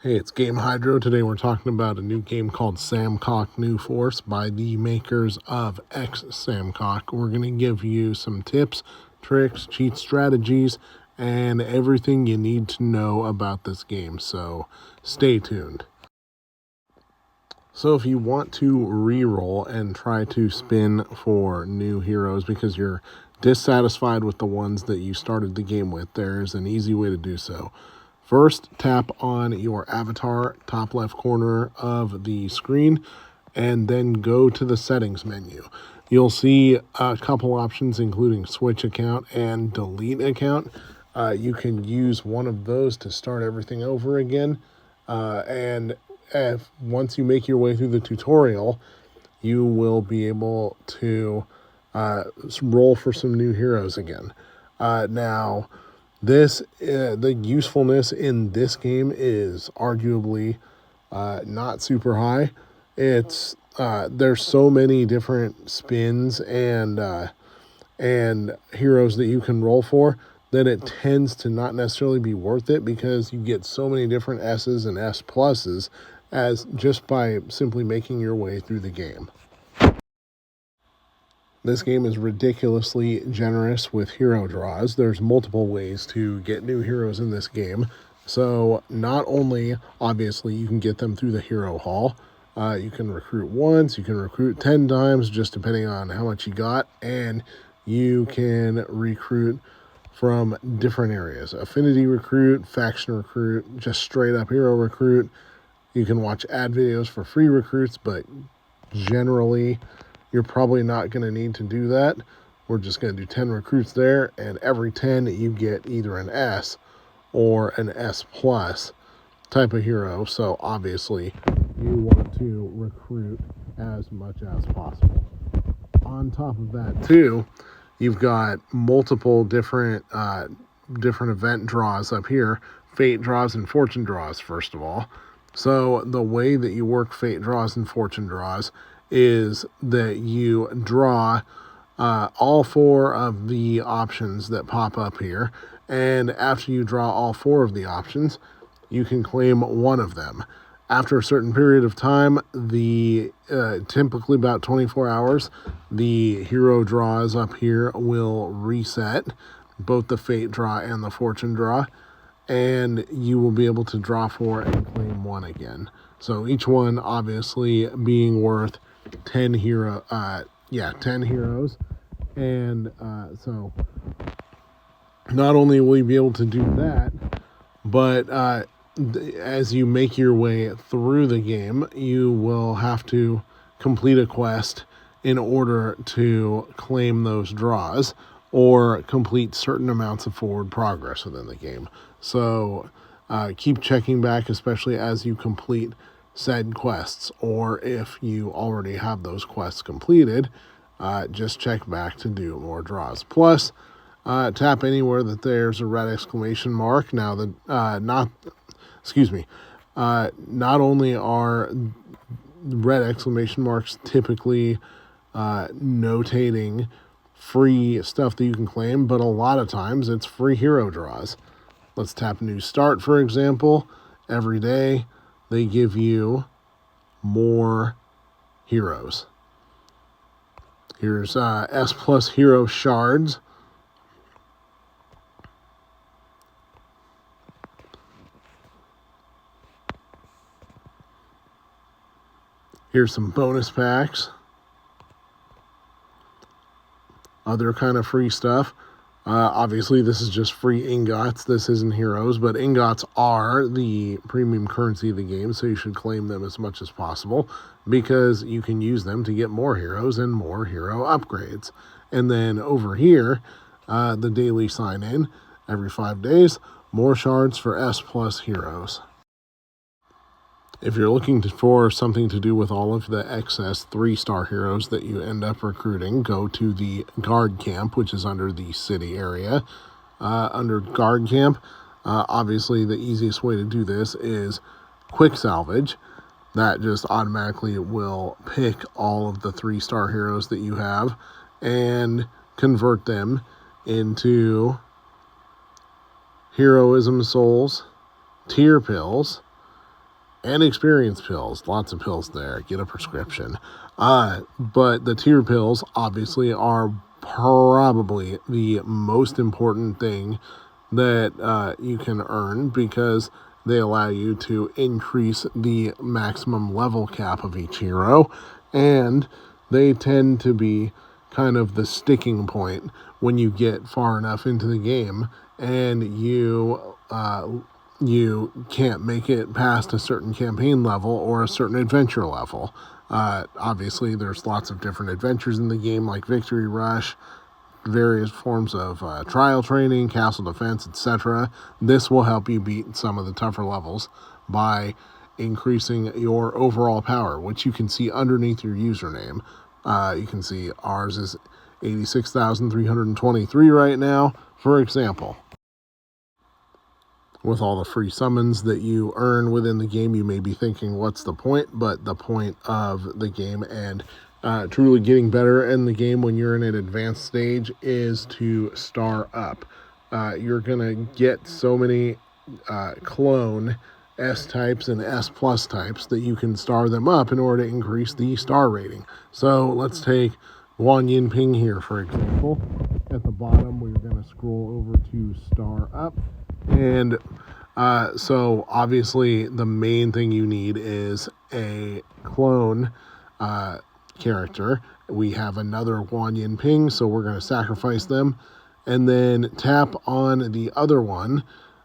Hey, it's Game Hydro. Today we're talking about a new game called Samkok New Force by the makers of X Samkok. We're going to give you some tips, tricks, cheat strategies, and everything you need to know about this game. So stay tuned. So if you want to re-roll and try to spin for new heroes because you're dissatisfied with the ones that you started the game with, there's an easy way to do so. First, tap on your avatar, top left corner of the screen, and then go to the settings menu. You'll see a couple options, including switch account and delete account. You can use one of those to start everything over again. And once you make your way through the tutorial, you will be able to roll for some new heroes again. Now, the usefulness in this game is arguably not super high. It's there's so many different spins and heroes that you can roll for that it tends to not necessarily be worth it because you get so many different S's and S pluses as just by simply making your way through the game. This game is ridiculously generous with hero draws. There's multiple ways to get new heroes in this game. So not only, obviously, you can get them through the hero hall, you can recruit once, you can recruit 10 times, just depending on how much you got, and you can recruit from different areas. Affinity recruit, faction recruit, just straight up hero recruit. You can watch ad videos for free recruits, but generally, you're probably not going to need to do that. We're just going to do 10 recruits there, and every 10 you get either an S or an S plus type of hero. So obviously you want to recruit as much as possible. On top of that too, you've got multiple different event draws up here. Fate draws and fortune draws, first of all. So the way that you work fate draws and fortune draws is that you draw all four of the options that pop up here, and after you draw all four of the options, you can claim one of them. After a certain period of time, typically about 24 hours, the hero draws up here will reset, both the fate draw and the fortune draw, and you will be able to draw for and claim one again. So each one obviously being worth 10 heroes, and so not only will you be able to do that, but as you make your way through the game, you will have to complete a quest in order to claim those draws or complete certain amounts of forward progress within the game. So keep checking back, especially as you complete said quests, or if you already have those quests completed, just check back to do more draws. Plus, tap anywhere that there's a red exclamation mark. Now, not only are red exclamation marks typically notating free stuff that you can claim, but a lot of times it's free hero draws. Let's tap New Start, for example. Every day, they give you more heroes. Here's S plus hero shards. Here's some bonus packs. Other kind of free stuff. Obviously, this is just free ingots. This isn't heroes, but ingots are the premium currency of the game, so you should claim them as much as possible because you can use them to get more heroes and more hero upgrades. And then over here, the daily sign-in every 5 days, more shards for S plus heroes. If you're looking for something to do with all of the excess 3-star heroes that you end up recruiting, go to the guard camp, which is under the city area. Under guard camp, obviously the easiest way to do this is quick salvage. That just automatically will pick all of the 3-star heroes that you have and convert them into heroism souls, tier pills, and experience pills. Lots of pills there. Get a prescription. But the tier pills obviously are probably the most important thing that you can earn, because they allow you to increase the maximum level cap of each hero, and they tend to be kind of the sticking point when you get far enough into the game and you can't make it past a certain campaign level or a certain adventure level. Obviously, there's lots of different adventures in the game, like Victory Rush, various forms of trial training, castle defense, etc. This will help you beat some of the tougher levels by increasing your overall power, which you can see underneath your username. You can see ours is 86,323 right now, for example. With all the free summons that you earn within the game, you may be thinking, what's the point? But the point of the game and truly getting better in the game when you're in an advanced stage is to star up. You're going to get so many clone S types and S plus types that you can star them up in order to increase the star rating. So let's take Wan Yin Ping here, for example. At the bottom, we're going to scroll over to star up. And so obviously the main thing you need is a clone character. We have another Wan Yin Ping, so we're going to sacrifice them. And then tap on the other one,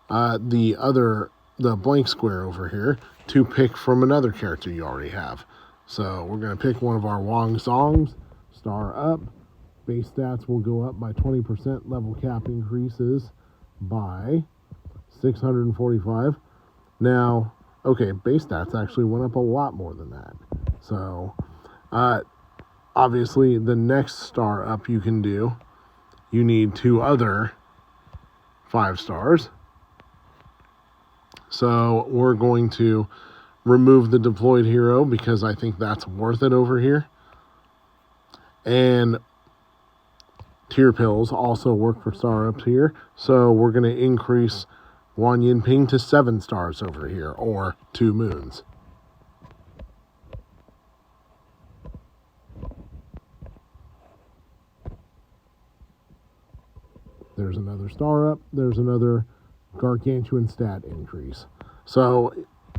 the blank square over here, to pick from another character you already have. So we're going to pick one of our Wang Songs, star up. Base stats will go up by 20%. Level cap increases by 645. Now, okay, base stats actually went up a lot more than that. So, obviously, the next star up you can do, you need 2 other 5 stars. So, we're going to remove the deployed hero because I think that's worth it over here. And tier pills also work for star ups here. So, we're going to increase Wan Yin Ping to 7 stars over here, or 2 moons. There's another star up. There's another gargantuan stat increase. So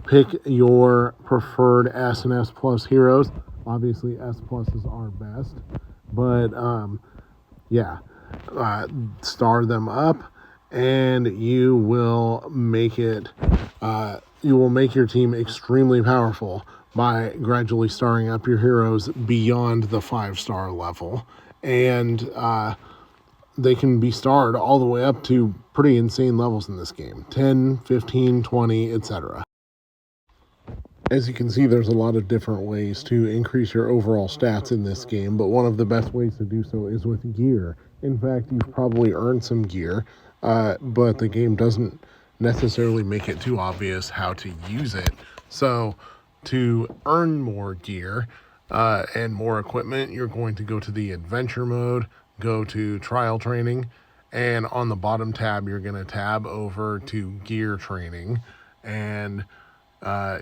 pick your preferred S and S plus heroes. Obviously, S pluses are best, but star them up, and you will make it. You will make your team extremely powerful by gradually starring up your heroes beyond the 5-star level, and they can be starred all the way up to pretty insane levels in this game: 10, 15, 20, etc. As you can see, there's a lot of different ways to increase your overall stats in this game, but one of the best ways to do so is with gear. In fact, you've probably earned some gear, but the game doesn't necessarily make it too obvious how to use it. So to earn more gear and more equipment, you're going to go to the adventure mode, go to trial training, and on the bottom tab, you're going to tab over to gear training, and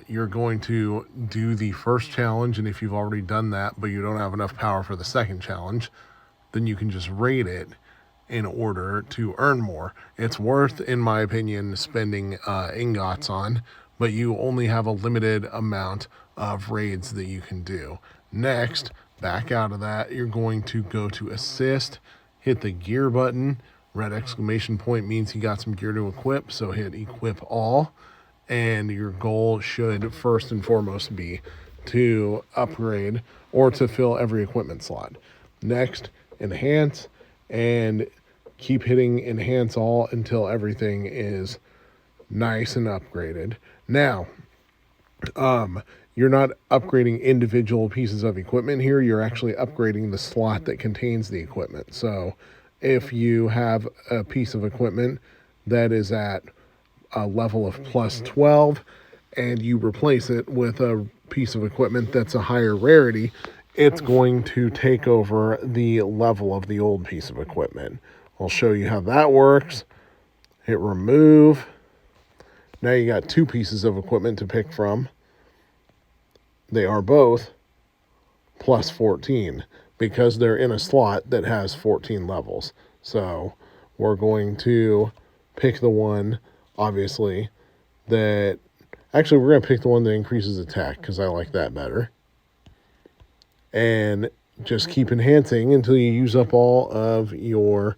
you're going to do the first challenge. And if you've already done that, but you don't have enough power for the second challenge, then you can just raid it in order to earn more. It's worth, in my opinion, spending ingots on, but you only have a limited amount of raids that you can do. Next, back out of that, you're going to go to assist, hit the gear button. Red exclamation point means you got some gear to equip, so hit equip all. And your goal should first and foremost be to upgrade or to fill every equipment slot. Next, enhance, and keep hitting enhance all until everything is nice and upgraded. Now, you're not upgrading individual pieces of equipment here. You're actually upgrading the slot that contains the equipment. So if you have a piece of equipment that is at a level of plus 12 and you replace it with a piece of equipment that's a higher rarity, it's going to take over the level of the old piece of equipment. I'll show you how that works. Hit remove. Now you got 2 pieces of equipment to pick from. they are both plus 14 because they're in a slot that has 14 levels. So we're going to pick the one, obviously, that... Actually, we're going to pick the one that increases attack because I like that better. And just keep enhancing until you use up all of your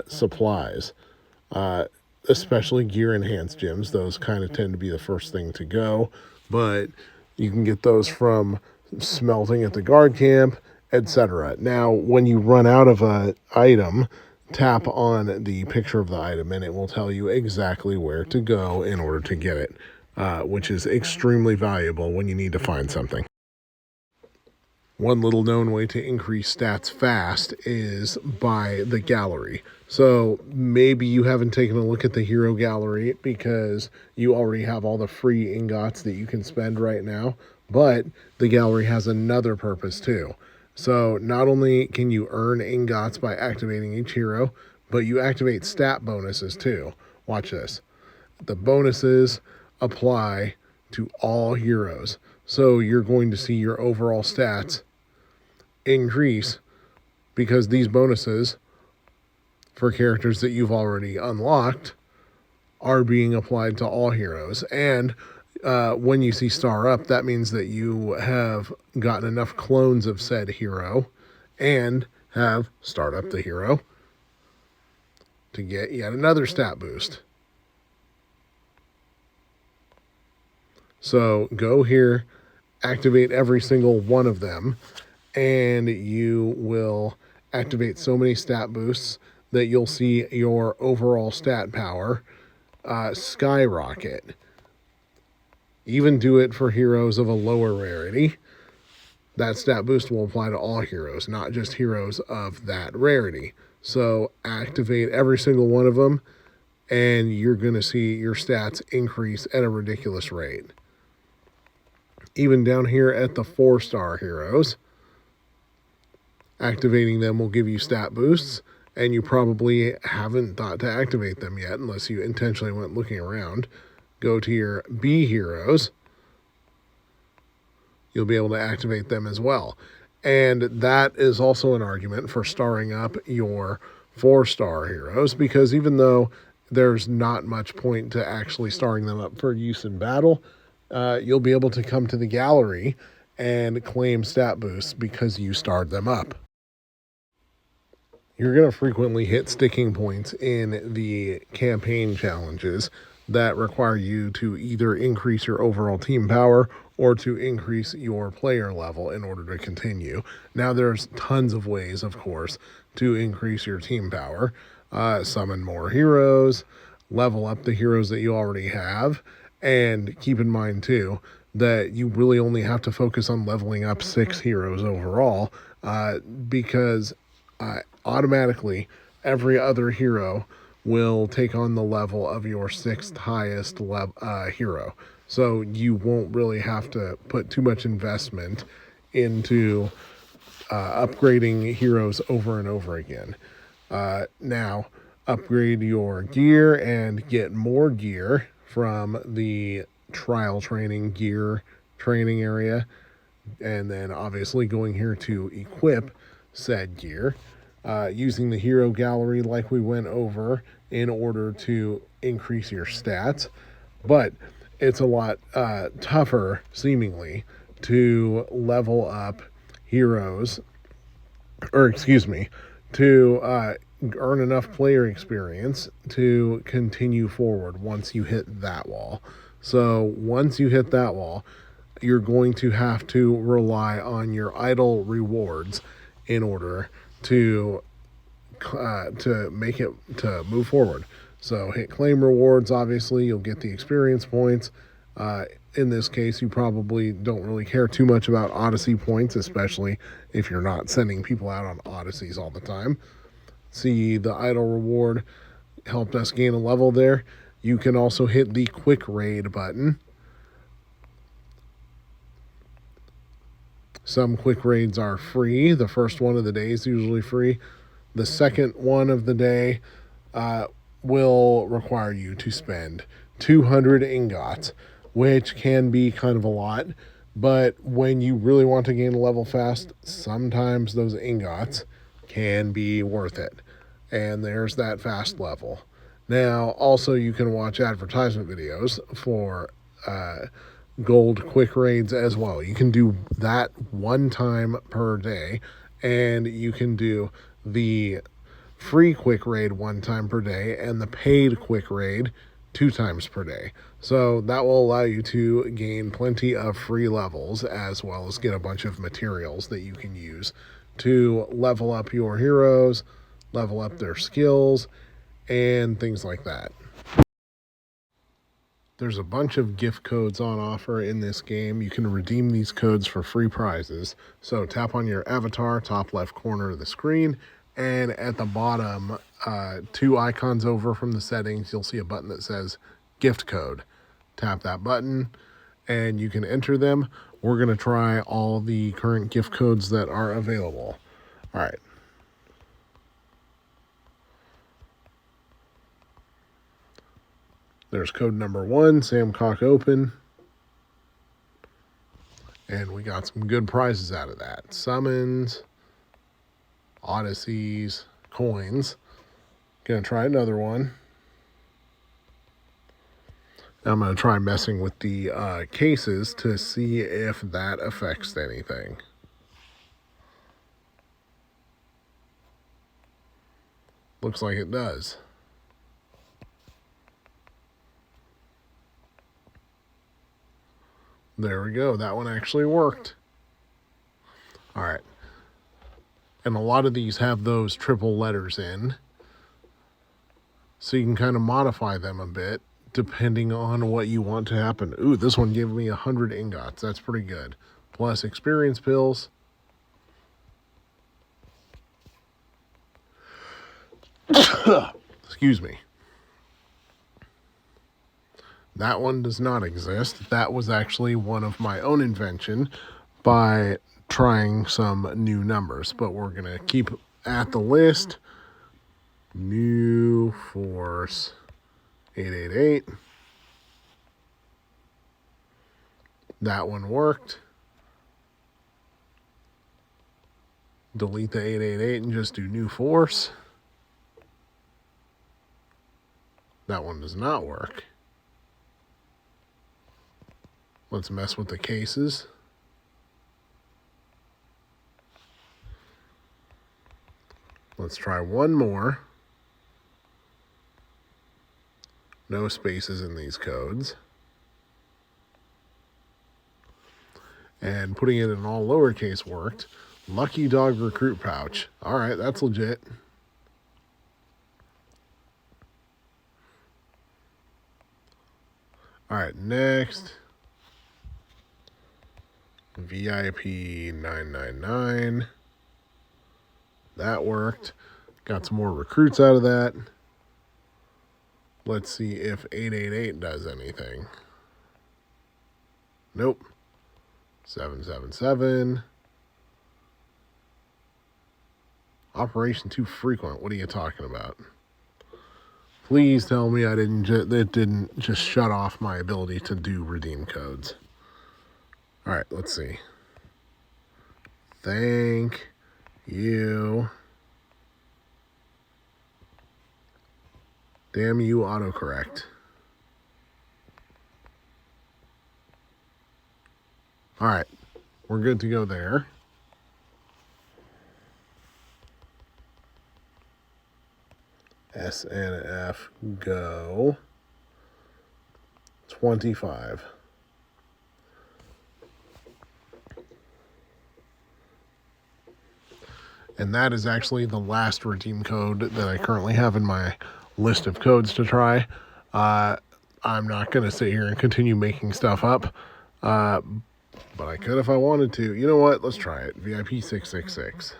supplies. Especially gear enhanced gems. Those kind of tend to be the first thing to go. But you can get those from smelting at the guard camp, etc. Now, when you run out of an item, tap on the picture of the item and it will tell you exactly where to go in order to get it, which is extremely valuable when you need to find something. One little known way to increase stats fast is by the gallery. So maybe you haven't taken a look at the hero gallery because you already have all the free ingots that you can spend right now, but the gallery has another purpose too. So not only can you earn ingots by activating each hero, but you activate stat bonuses too. Watch this. The bonuses apply to all heroes. So you're going to see your overall stats increase because these bonuses for characters that you've already unlocked are being applied to all heroes. And when you see star up, that means that you have gotten enough clones of said hero and have start up the hero to get yet another stat boost. So go here, activate every single one of them, and you will activate so many stat boosts that you'll see your overall stat power skyrocket. Even do it for heroes of a lower rarity. That stat boost will apply to all heroes, not just heroes of that rarity. So activate every single one of them, and you're going to see your stats increase at a ridiculous rate. Even down here at the 4-star heroes, activating them will give you stat boosts, and you probably haven't thought to activate them yet unless you intentionally went looking around. Go to your B heroes. You'll be able to activate them as well. And that is also an argument for starring up your 4-star heroes, because even though there's not much point to actually starring them up for use in battle, you'll be able to come to the gallery and claim stat boosts because you starred them up. You're going to frequently hit sticking points in the campaign challenges that require you to either increase your overall team power or to increase your player level in order to continue. Now, there's tons of ways, of course, to increase your team power. Summon more heroes, level up the heroes that you already have, and keep in mind, too, that you really only have to focus on leveling up 6 heroes overall, because automatically every other hero will take on the level of your 6th highest hero. So you won't really have to put too much investment into upgrading heroes over and over again. Now, upgrade your gear and get more gear from the trial training gear training area. And then obviously going here to equip said gear. Using the hero gallery like we went over in order to increase your stats. But it's a lot tougher, seemingly, to level up heroes, to earn enough player experience to continue forward once you hit that wall. So once you hit that wall, you're going to have to rely on your idle rewards in order to make it to move forward. So hit claim rewards. Obviously, you'll get the experience points. In this case, you probably don't really care too much about Odyssey points, especially if you're not sending people out on Odysseys all the time. See, the idle reward helped us gain a level there. You can also hit the quick raid button. Some quick raids are free. The first one of the day is usually free. The second one of the day will require you to spend 200 ingots, which can be kind of a lot, But when you really want to gain a level fast, sometimes those ingots can be worth it. And there's that fast level. Now, also, you can watch advertisement videos for gold quick raids as well. You can do that one time per day, and you can do the free quick raid one time per day and the paid quick raid 2 times per day. So that will allow you to gain plenty of free levels as well as get a bunch of materials that you can use to level up your heroes, level up their skills, and things like that. There's a bunch of gift codes on offer in this game. You can redeem these codes for free prizes. So tap on your avatar, top left corner of the screen, and at the bottom, 2 icons over from the settings, you'll see a button that says gift code. Tap that button and you can enter them. We're going to try all the current gift codes that are available. All right. There's code number 1, Samkok open. And we got some good prizes out of that. Summons, Odysseys, coins. Gonna try another one. I'm gonna try messing with the cases to see if that affects anything. Looks like it does. There we go. That one actually worked. All right. And a lot of these have those triple letters in. So you can kind of modify them a bit depending on what you want to happen. Ooh, this one gave me 100 ingots. That's pretty good. Plus experience pills. Excuse me. That one does not exist. That was actually one of my own invention by trying some new numbers. But we're going to keep at the list. New force 888. That one worked. Delete the 888 and just do new force. That one does not work. Let's mess with the cases. Let's try one more. No spaces in these codes. And putting it in all lowercase worked. Lucky Dog Recruit Pouch. All right, that's legit. All right, next. VIP 999. That worked. Got some more recruits out of that. Let's see if 888 does anything. Nope. 777. Operation too frequent. What are you talking about? Please tell me it didn't just shut off my ability to do redeem codes. All right, let's see. Thank you. Damn you, autocorrect. All right, we're good to go there. SNF go 25. And that is actually the last redeem code that I currently have in my list of codes to try. I'm not going to sit here and continue making stuff up, but I could if I wanted to. You know what? Let's try it. VIP 666.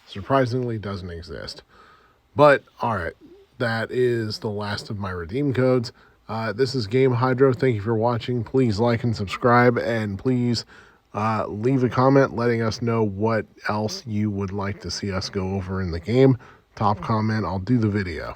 Surprisingly doesn't exist. But, alright, that is the last of my redeem codes. This is Game Hydro. Thank you for watching. Please like and subscribe, and please leave a comment letting us know what else you would like to see us go over in the game. Top comment, I'll do the video.